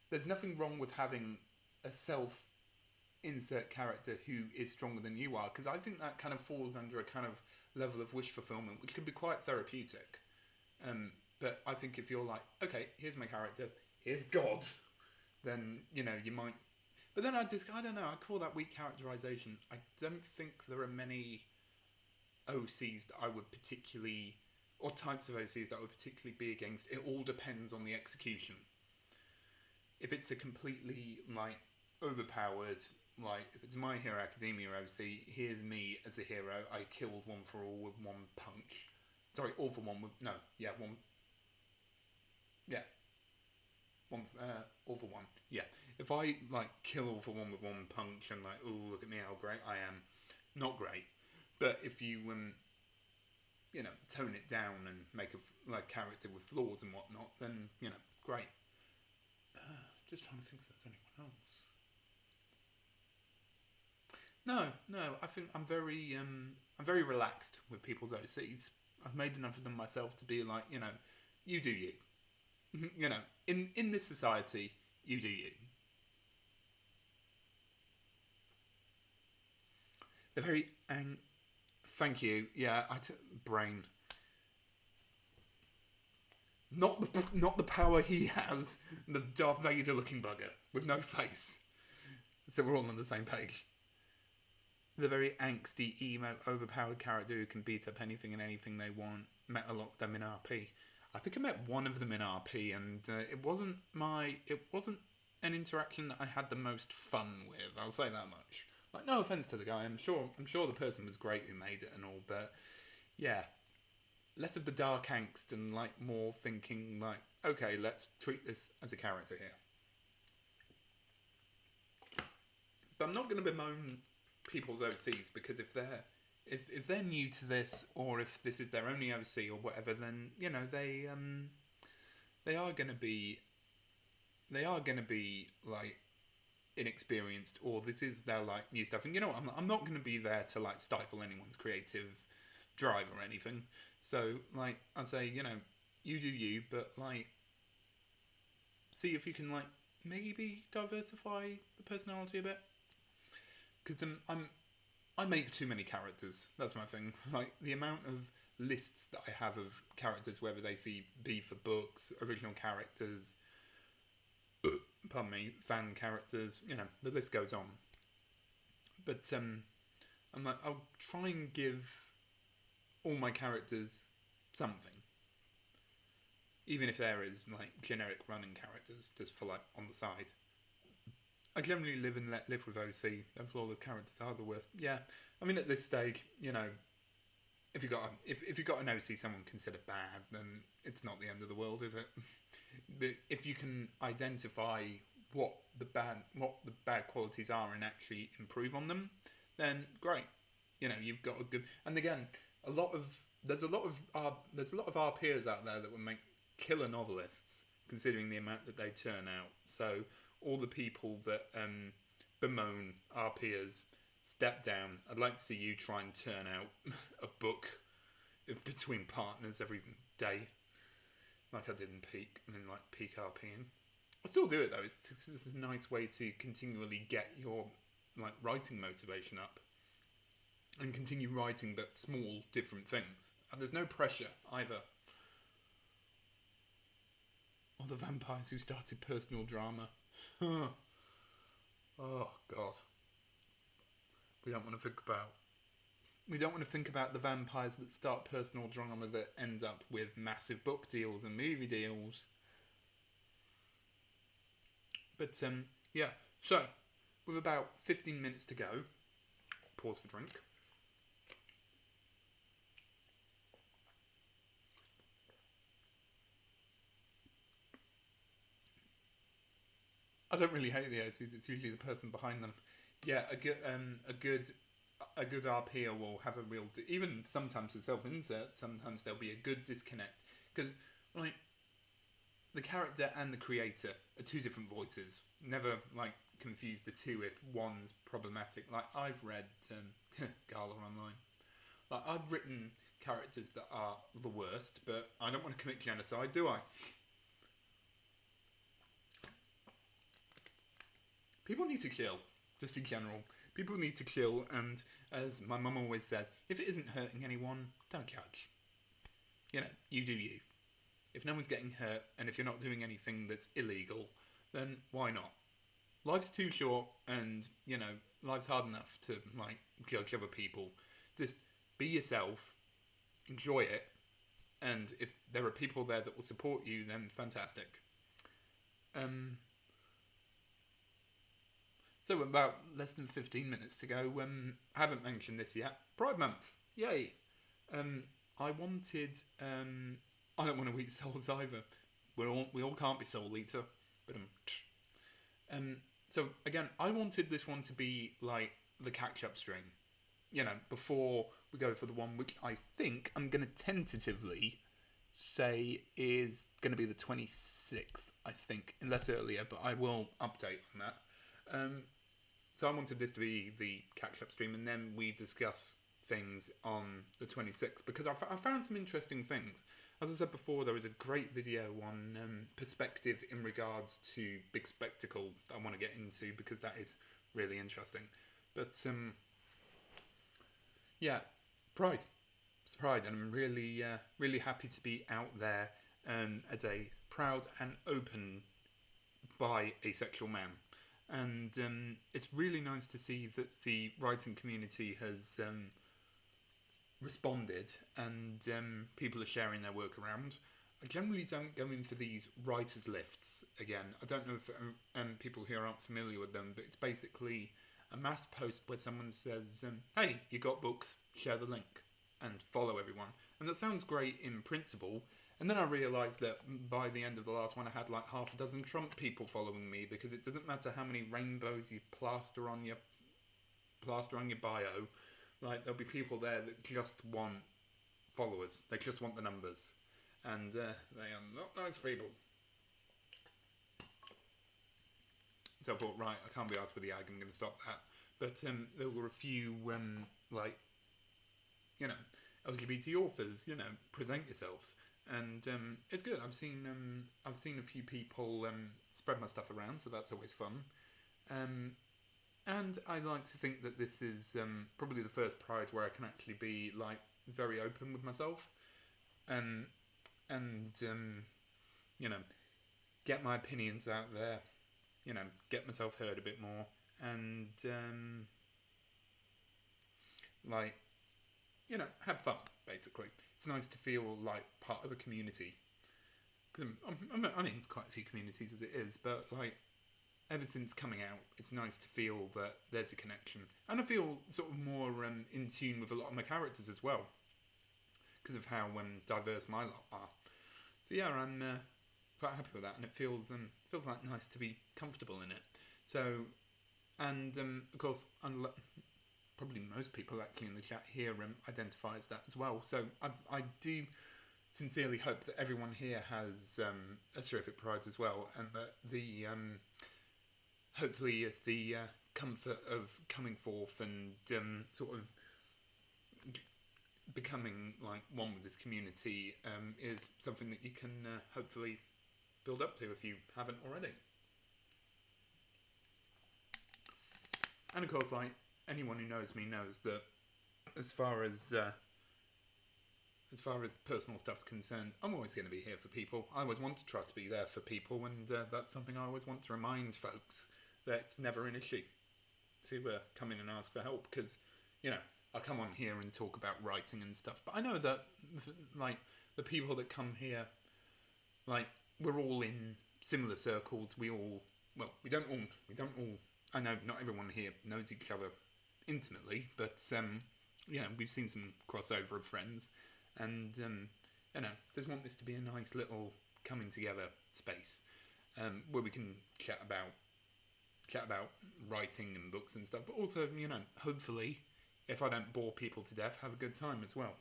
There's nothing wrong with having a self-insert character who is stronger than you are, because I think that kind of falls under a kind of level of wish fulfillment, which can be quite therapeutic. But I think if you're like, okay, here's my character, here's God, then, you know, you might. But then I don't know, I call that weak characterization. I don't think there are many OCs that I would particularly, or types of OCs that I would particularly be against. It all depends on the execution. If it's a completely, like, overpowered, like, if it's My Hero Academia OC, here's me as a hero, I killed one for all with one punch. Sorry, all for one with, no, yeah, one, yeah. All for one, yeah. If I, like, kill all for one with one punch and, like, oh, look at me, how great I am, not great. But if you, you know, tone it down and make a, like, character with flaws and whatnot, then, you know, great. Just trying to think if there's anyone else. No, I think I'm very relaxed with people's OCs. I've made enough of them myself to be like, you know, you do you. You know, in this society, you do you. They're very thank you. Yeah, brain. Not the power he has. The Darth Vader looking bugger with no face. So we're all on the same page. The very angsty, emo, overpowered character who can beat up anything and anything they want. Met a lot of them in RP. I think I met one of them in RP, and it wasn't an interaction that I had the most fun with. I'll say that much. Like, no offense to the guy. I'm sure the person was great who made it and all, but yeah, less of the dark angst and like more thinking like, okay, let's treat this as a character here. But I'm not going to bemoan people's OCs, because if they're new to this, or if this is their only OC or whatever, then, you know, they are going to be like inexperienced, or this is their like new stuff. And you know what, I'm not going to be there to like stifle anyone's creative drive or anything. So like I say, you know, you do you, but like see if you can like maybe diversify the personality a bit. Because I make too many characters. That's my thing. Like, the amount of lists that I have of characters, whether they be for books, original characters, pardon me, fan characters, you know, the list goes on. But I'm like, I'll try and give all my characters something. Even if there is, like, generic running characters, just for, like, on the side. I generally live and let live with OC. And flawless characters are the worst. Yeah, I mean, at this stage, you know, if you got an OC someone considered bad, then it's not the end of the world, is it? But if you can identify what the bad qualities are and actually improve on them, then great. You know, you've got a good. And again, there's a lot of our peers out there that would make killer novelists, considering the amount that they turn out. So all the people that bemoan our peers, step down. I'd like to see you try and turn out a book between partners every day, like I did in peak and then like peak RPing. I still do it though. It's a nice way to continually get your like writing motivation up and continue writing, but small different things. And there's no pressure either. Or the vampires who started personal drama. Oh God. We don't want to think about. We don't want to think about the vampires that start personal drama that end up with massive book deals and movie deals. But yeah. So with about 15 minutes to go, pause for drink. I don't really hate the OCs. It's usually the person behind them. Yeah, a good RPer will have a real. Even sometimes with self-insert, sometimes there'll be a good disconnect because like the character and the creator are two different voices. Never like confuse the two if one's problematic. Like I've read Gala online. Like I've written characters that are the worst, but I don't want to commit genocide, do I? People need to chill, just in general. People need to chill, and as my mum always says, if it isn't hurting anyone, don't judge. You know, you do you. If no one's getting hurt, and if you're not doing anything that's illegal, then why not? Life's too short, and, you know, life's hard enough to, like, judge other people. Just be yourself, enjoy it, and if there are people there that will support you, then fantastic. So about less than 15 minutes to go. I haven't mentioned this yet. Pride Month, yay! I wanted. I don't want to eat souls either. We all can't be soul eater, but so again, I wanted this one to be like the catch-up stream. You know, before we go for the one which I think I'm going to tentatively say is going to be the 26th. I think, unless earlier, but I will update on that. So I wanted this to be the catch-up stream, and then we discuss things on the 26th, because I found some interesting things. As I said before, there was a great video on perspective in regards to big spectacle that I want to get into, because that is really interesting. But, yeah, Pride. It's Pride, and I'm really, really happy to be out there as a proud and open bi-asexual man. And it's really nice to see that the writing community has responded, and people are sharing their work around. I generally don't go in for these writers' lifts again. I don't know if people here aren't familiar with them, but it's basically a mass post where someone says, hey, you got books, share the link, and follow everyone. And that sounds great in principle. And then I realised that by the end of the last one, I had like half a dozen Trump people following me, because it doesn't matter how many rainbows you plaster on your bio. Like, there'll be people there that just want followers. They just want the numbers, and they are not nice people. So I thought, right, I can't be asked with the ag. I'm going to stop that. But there were a few like, you know, LGBT authors. You know, present yourselves. And it's good. I've seen a few people spread my stuff around, so that's always fun. And I like to think that this is probably the first Pride where I can actually be like very open with myself, and you know, get my opinions out there. You know, get myself heard a bit more, and like, you know, have fun, basically. It's nice to feel like part of a community. Cause I'm in quite a few communities as it is, but like, ever since coming out, it's nice to feel that there's a connection. And I feel sort of more in tune with a lot of my characters as well, because of how diverse my lot are. So yeah, I'm quite happy with that, and it feels like nice to be comfortable in it. So, and of course, probably most people actually in the chat here identify as that as well. So I do sincerely hope that everyone here has a terrific Pride as well, and that the hopefully if the comfort of coming forth and sort of becoming like one with this community is something that you can hopefully build up to if you haven't already. And of course, like anyone who knows me knows that as far as personal stuff's concerned, I'm always going to be here for people. I always want to try to be there for people, and that's something I always want to remind folks, that it's never an issue to come in and ask for help, because, you know, I come on here and talk about writing and stuff, but I know that, like, the people that come here, like, we're all in similar circles. We don't all, I know not everyone here knows each other intimately, but, you know, we've seen some crossover of friends, and, you know, just want this to be a nice little coming together space, where we can chat about writing and books and stuff, but also, you know, hopefully, if I don't bore people to death, have a good time as well.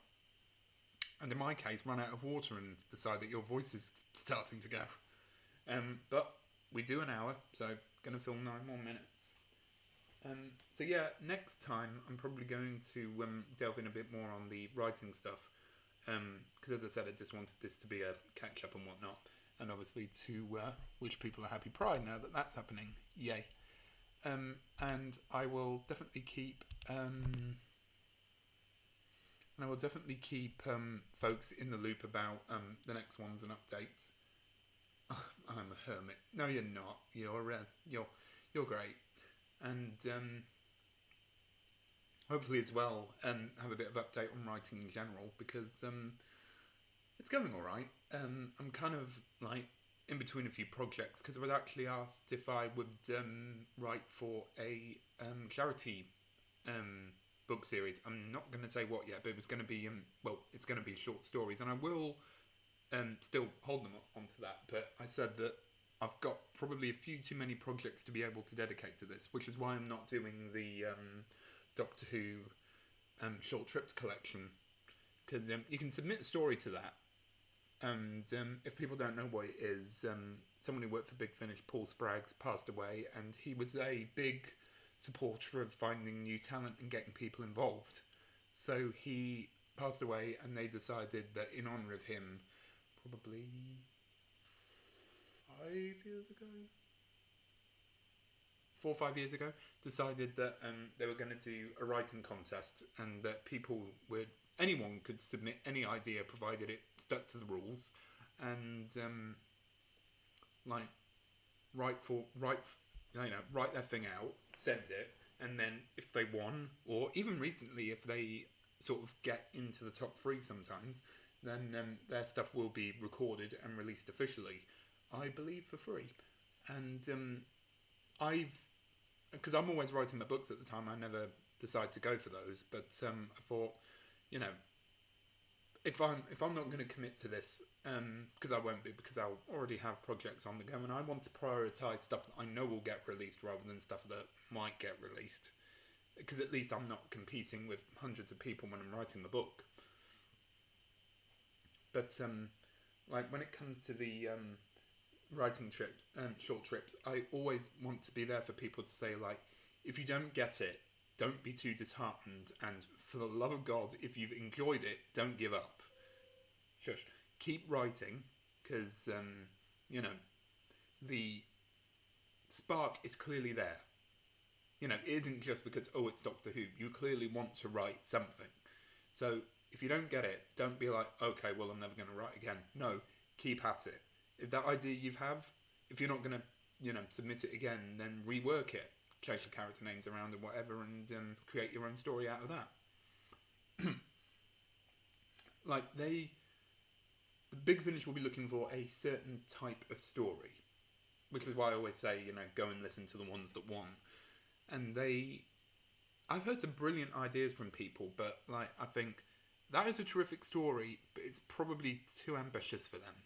And in my case, run out of water and decide that your voice is starting to go. But we do an hour, so going to film 9 more minutes. So yeah, next time I'm probably going to delve in a bit more on the writing stuff. Because as I said, I just wanted this to be a catch-up and whatnot. And obviously to wish people a happy Pride now that that's happening. Yay. And I will definitely keep folks in the loop about the next ones and updates. I'm a hermit. No, you're not. You're great. And hopefully as well have a bit of update on writing in general, because it's going all right. I'm kind of like in between a few projects, because I was actually asked if I would write for a charity book series. I'm not going to say what yet, but it was going to be it's going to be short stories, and I will still hold them onto that. But I said that I've got probably a few too many projects to be able to dedicate to this, which is why I'm not doing the Doctor Who short trips collection, because you can submit a story to that. And if people don't know what it is, someone who worked for Big Finish, Paul Spraggs, passed away, and he was a big supporter of finding new talent and getting people involved. So he passed away, and they decided that in honour of him, probably 4 or 5 years ago, decided that they were going to do a writing contest, and that anyone could submit any idea provided it stuck to the rules, and write their thing out, send it, and then if they won, or even recently if they sort of get into the top 3 sometimes, then their stuff will be recorded and released officially, I believe for free. And because I'm always writing my books at the time, I never decide to go for those, but I thought, you know, if I'm not going to commit to this, because I won't be, because I'll already have projects on the go, and I want to prioritise stuff that I know will get released rather than stuff that might get released, because at least I'm not competing with hundreds of people when I'm writing the book. But like when it comes to the writing trips, short trips, I always want to be there for people to say, like, if you don't get it, don't be too disheartened, and for the love of God, if you've enjoyed it, don't give up. Shush. Keep writing, because, you know, the spark is clearly there. You know, it isn't just because, it's Doctor Who. You clearly want to write something. So, if you don't get it, don't be like, okay, well, I'm never going to write again. No, keep at it. If that idea you have, if you're not going to, you know, submit it again, then rework it. Change your character names around and whatever, and create your own story out of that. Like, the Big Finish will be looking for a certain type of story, which is why I always say, you know, go and listen to the ones that won. And I've heard some brilliant ideas from people, but, like, I think that is a terrific story, but it's probably too ambitious for them.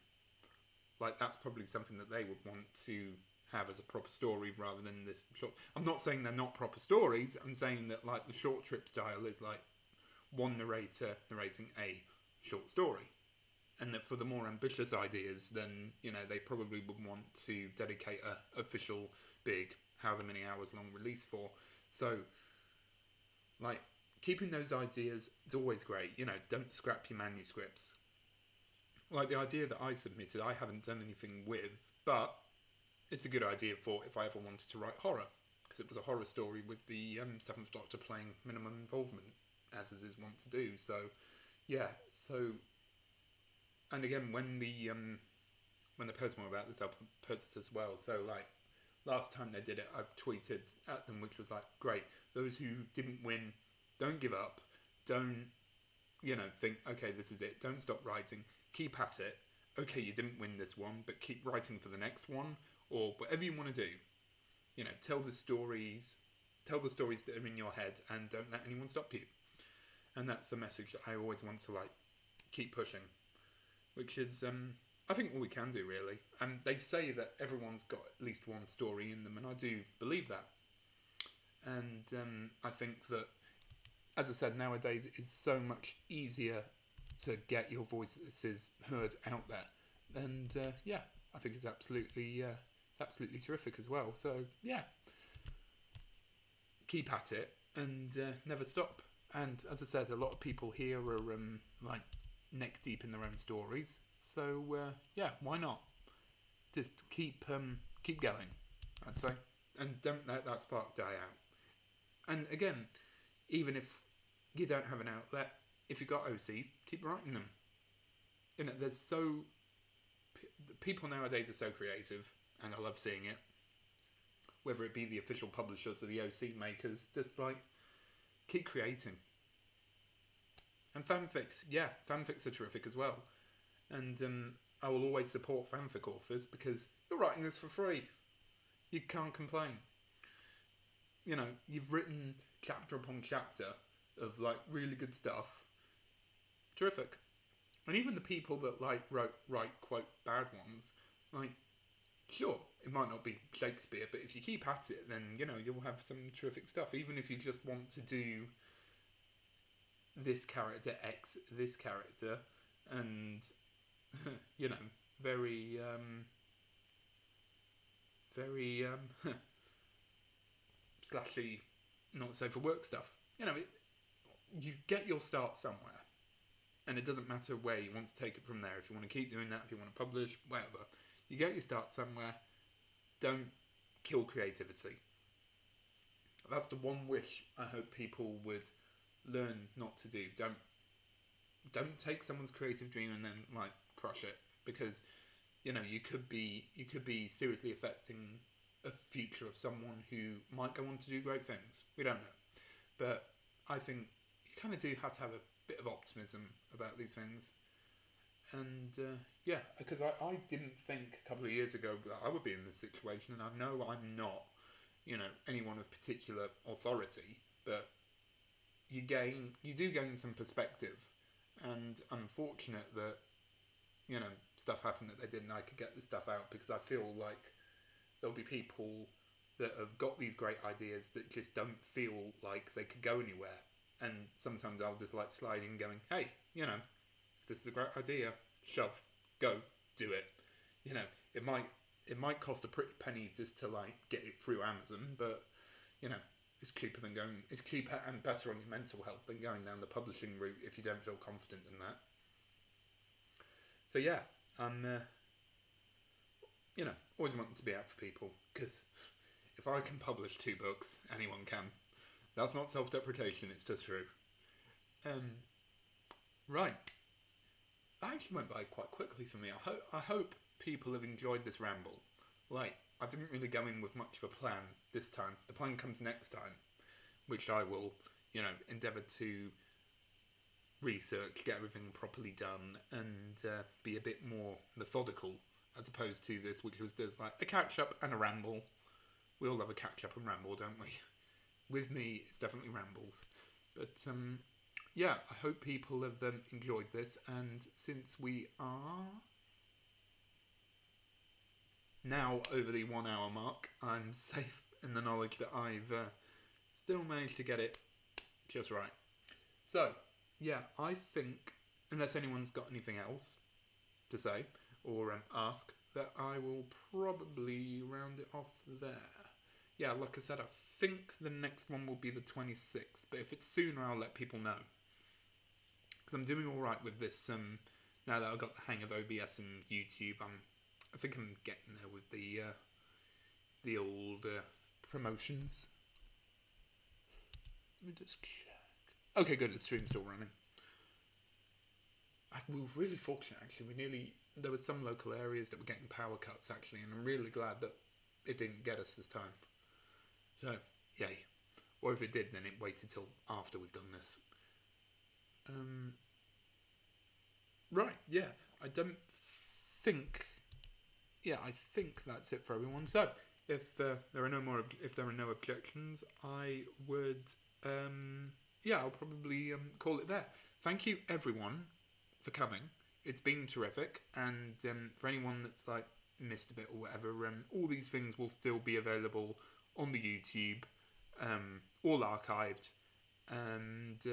Like, that's probably something that they would want to have as a proper story rather than this short. I'm not saying they're not proper stories. I'm saying that, like, the short trip style is like one narrator narrating a short story. and that for the more ambitious ideas, then they probably would want to dedicate a official big however many hours long release for. So like keeping those ideas is always great. Don't scrap your manuscripts. Like the idea that I submitted, I haven't done anything with, but it's a good idea for if I ever wanted to write horror, because it was a horror story with the Seventh Doctor playing minimum involvement, as is his wont to do. So yeah, and again, when the person were about this, I put it as well. So like last time they did it, I tweeted at them, which was like, great, those who didn't win, don't give up, don't think, okay, this is it, don't stop writing, keep at it. Okay, you didn't win this one, but keep writing for the next one, or whatever you want to do. Tell the stories that are in your head, and don't let anyone stop you. And that's the message that I always want to keep pushing, which is I think all we can do, really. And they say that everyone's got at least one story in them, and I do believe that. And I think that, as I said, nowadays it's so much easier to get your voices heard out there. And yeah, I think it's absolutely terrific as well. So yeah, keep at it and never stop. And as I said, a lot of people here are neck deep in their own stories. So yeah, why not? Just keep going, I'd say, and don't let that spark die out. And again, even if you don't have an outlet, if you've got OCs, keep writing them. There's people nowadays are so creative, and I love seeing it. Whether it be the official publishers or the OC makers, just keep creating. And fanfics, yeah, fanfics are terrific as well. And I will always support fanfic authors because you're writing this for free. You can't complain. You've written chapter upon chapter of really good stuff. Terrific. And even the people that write quite bad ones, sure, it might not be Shakespeare, but if you keep at it, then you'll have some terrific stuff. Even if you just want to do this character X, this character, and very slashy, not safe for work stuff. You get your start somewhere, and it doesn't matter where you want to take it from there. If you want to keep doing that, if you want to publish, whatever, you get your start somewhere. Don't kill creativity. That's the one wish I hope people would learn not to do. Don't take someone's creative dream and then crush it, because you could be seriously affecting a future of someone who might go on to do great things. We don't know, but I think you kind of do have to have a bit of optimism about these things. And yeah, because I didn't think a couple of years ago that I would be in this situation, and I know I'm not anyone of particular authority, but you do gain some perspective. And I'm fortunate that stuff happened that they did, and I could get this stuff out, because I feel like there'll be people that have got these great ideas that just don't feel like they could go anywhere. And sometimes I'll just slide in going, hey, if this is a great idea, shove, go, do it. It might cost a pretty penny just to get it through Amazon, but it's cheaper and better on your mental health than going down the publishing route if you don't feel confident in that. So yeah, I'm always wanting to be out for people, because if I can publish 2 books, anyone can. That's not self-deprecation, it's just true. Right. That actually went by quite quickly for me. I hope people have enjoyed this ramble. I didn't really go in with much of a plan this time. The plan comes next time, which I will, endeavour to research, get everything properly done, and be a bit more methodical, as opposed to this, which was just a catch-up and a ramble. We all love a catch-up and ramble, don't we? With me, it's definitely rambles. But yeah, I hope people have enjoyed this, and since we are now over the 1 hour mark, I'm safe in the knowledge that I've still managed to get it just right. So, yeah, I think, unless anyone's got anything else, to say or ask, that I will probably round it off there. Yeah, like I said, I think the next one will be the 26th, but if it's sooner, I'll let people know. Because I'm doing alright with this, now that I've got the hang of OBS and YouTube, I think I'm getting there with the old promotions. Let me just check. Okay, good, the stream's still running. We were really fortunate, actually. There were some local areas that were getting power cuts, actually, and I'm really glad that it didn't get us this time. So, yay. Or if it did, then it waited till after we've done this. Right, yeah. I think that's it for everyone. So, if there are no objections, I would, I'll probably call it there. Thank you, everyone, for coming. It's been terrific, and for anyone that's like missed a bit or whatever, all these things will still be available on the YouTube, all archived, and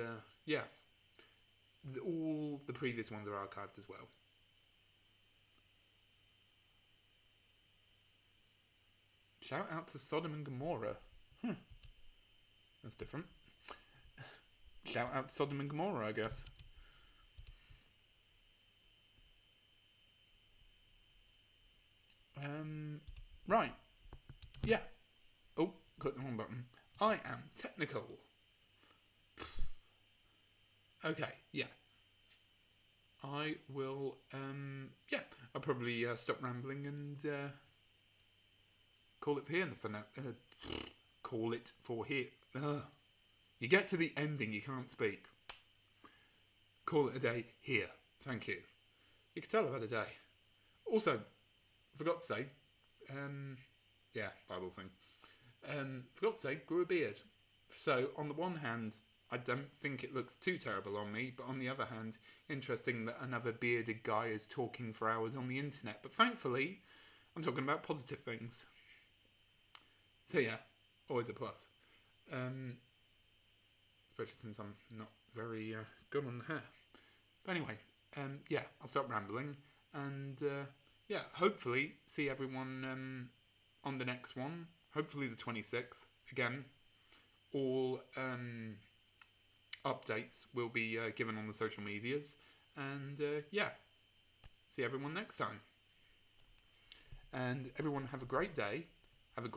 all the previous ones are archived as well. Shout out to Sodom and Gomorrah. That's different. Shout out to Sodom and Gomorrah, I guess. Right. Yeah. Oh, click the wrong button. I am technical. Okay, yeah. I will, I'll probably stop rambling and call it for here for now. Call it for here. You get to the ending, you can't speak. Call it a day here. Thank you. You can tell I've had a day. Also, I forgot to say, Bible thing. Forgot to say, grew a beard. So, on the one hand, I don't think it looks too terrible on me, but on the other hand, interesting that another bearded guy is talking for hours on the internet. But thankfully, I'm talking about positive things. So yeah, always a plus. Especially since I'm not very good on the hair. But anyway, I'll stop rambling, and hopefully see everyone on the next one. Hopefully the 26th. Again, all updates will be given on the social medias, and see everyone next time. And everyone have a great day.